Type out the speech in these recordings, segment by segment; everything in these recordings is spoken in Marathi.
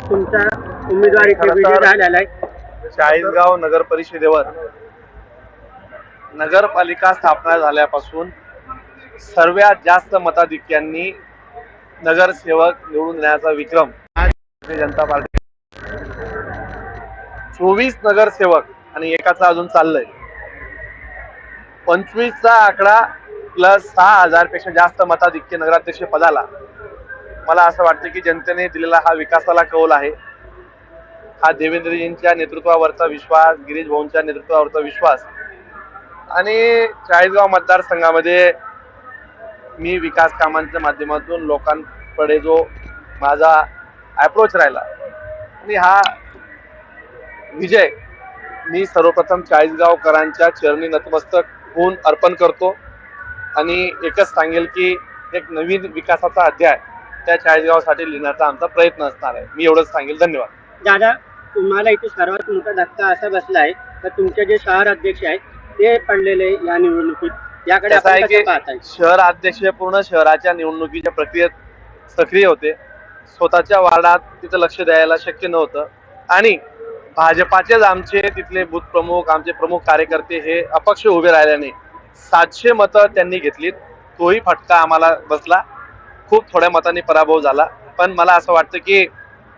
तुमचा उमेदवारी झालेला आहे चाळीसगाव नगर परिषदेवर नगरपालिका स्थापना झाल्यापासून सर्वात जास्त मताधिक्यांनी नगरसेवक निवडून देण्याचा विक्रम भारतीय जनता पार्टी 24 नगरसेवक आणि एकाचा अजून चाललंय 25चा आकडा प्लस 6000 पेक्षा जास्त मताधिक्य नगराध्यक्ष पदाला. मला असं वाटतं की जनतेने दिलेला हा विकासाला कौल आहे. हा देवेंद्रजींच्या नेतृत्वावरचा विश्वास, गिरीश भाऊंच्या नेतृत्वावरचा विश्वास आणि चाळीसगाव मतदारसंघामध्ये मी विकास कामांच्या माध्यमातून लोकांकडे जो माझा अप्रोच राहिला आणि हा विजय मी सर्वप्रथम चाळीसगावकरांच्या चरणी नतमस्तक होऊन अर्पण करतो आणि एकच सांगेल की एक नवीन विकासाचा अध्याय त्या चाळीसगावसाठी लिहिण्याचा आमचा प्रयत्न असणार आहे. मी एवढंच सांगेल. धन्यवाद. दादा, तुम्हाला इथे सर्वात मोठा धक्का असा बसला आहे तर तुमचे जे शहर अध्यक्ष आहेत ते पडलेले या निवडणुकीत, याकडे आपण कसं पाहताय? शहर अध्यक्ष पूर्ण शहराच्या निवडणुकीच्या प्रक्रियेत सक्रिय होते. स्वतःच्या वार्डात तिथं लक्ष द्यायला शक्य नव्हतं आणि भाजपाचेच आमचे तिथले बूथ प्रमुख, आमचे प्रमुख कार्यकर्ते हे अपक्ष उभे राहिल्याने 700 मतं त्यांनी घेतलीत. तोही फटका आम्हाला बसला. खूप थोड्या मतांनी पराभव झाला. पण मला असं वाटतं की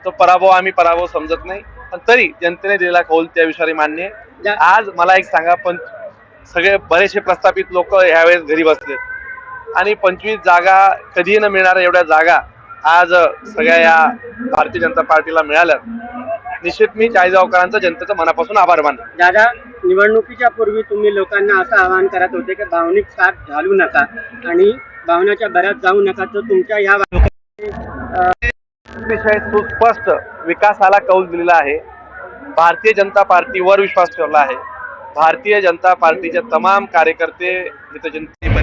तो पराभव आम्ही पराभव समजत नाही, पण तरी जनतेने दिलेला कौल त्या विषयावर मान्य आहे. आज मला एक सांगा, पण सगळे बरेचसे प्रस्थापित लोक ह्यावेळेस घरी बसलेत आणि 25 जागा कधीही न मिळणाऱ्या एवढ्या जागा आज सगळ्या या भारतीय जनता पार्टीला मिळाल्या. निश्चित मी चाळीसगावकरांचा जनतेचं मनापासून आभार मानतो. दादा, निवडणुकीच्या पूर्वी तुम्ही लोकांना असं आवाहन करत होते की भावनिक साथ घालू नका आणि भावनाच्या भरात जाऊ नका. तर तुमच्या ह्या विषय सुस्पष्ट विकासाला कौल दिलेला आहे. भारतीय जनता पार्टीवर विश्वास ठेवला आहे. भारतीय जनता पार्टीचे तमाम कार्यकर्ते इथं जनतेने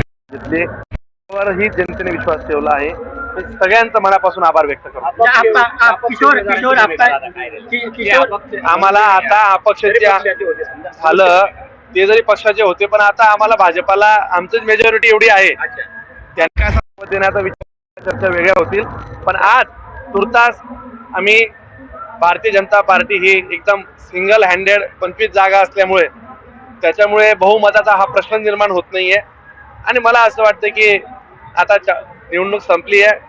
ही जनतेने विश्वास ठेवला आहे. सगळ्यांचा मनापासून आभार व्यक्त करतो. आम्हाला आता अपक्षाचे झालं, ते जरी पक्षाचे होते पण आता आम्हाला भाजपाला आमचीच मेजॉरिटी एवढी आहे, त्यांना देण्याचा विचार चर्चा वेगळ्या होतील. पण आज तुर्तास आम्ही भारतीय जनता पार्टी ही एकदम सिंगल हँडेड 25 जागा असल्यामुळे त्याच्यामुळे बहुमताचा हा प्रश्न निर्माण होत नाहीये आणि मला असं वाटतं की आता निवडणूक संपली आहे.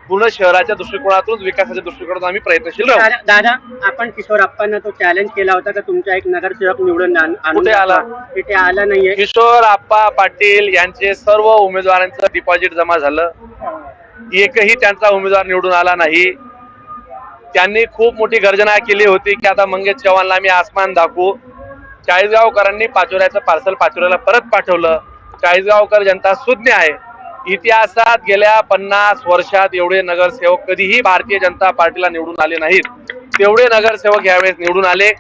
पूर्ण शहराच्या दृष्टिकोनातून, विकासाच्या दृष्टिकोनातून आम्ही प्रयत्नशील राहू. दादा, आपण किशोर आप्पांना तो चॅलेंज केला होता का तुमचा एक नगरसेवक निवडून कुठे आला? तिथे आला नाहीये. किशोर आप्पा पाटील यांचे सर्व उमेदवारांचं डिपॉझिट जमा झालं, एकही त्यांचा उमेदवार निवडून आला नाही. त्यांनी खूप मोठी गर्जना केली होती की आता मंगेश चव्हाणला आम्ही आसमान दाखवू. चाळीसगावकरांनी पाचोऱ्याचं पार्सल पाचोऱ्याला परत पाठवलं. चाळीसगावकर जनता सुज्ञ आहे. इतिहासात गेल्या 50 वर्षात एवढे नगरसेवक कधीही भारतीय जनता पार्टीला निवडून आले नाहीत. तेवढे नगरसेवक यावेळेस निवडून आले.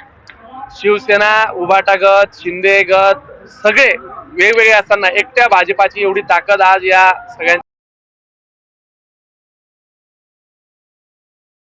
शिवसेना, उभाटा गट, शिंदे गट सगळे वेगवेगळे असताना एकट्या भाजपाची एवढी ताकद आज या सगळ्यांच्या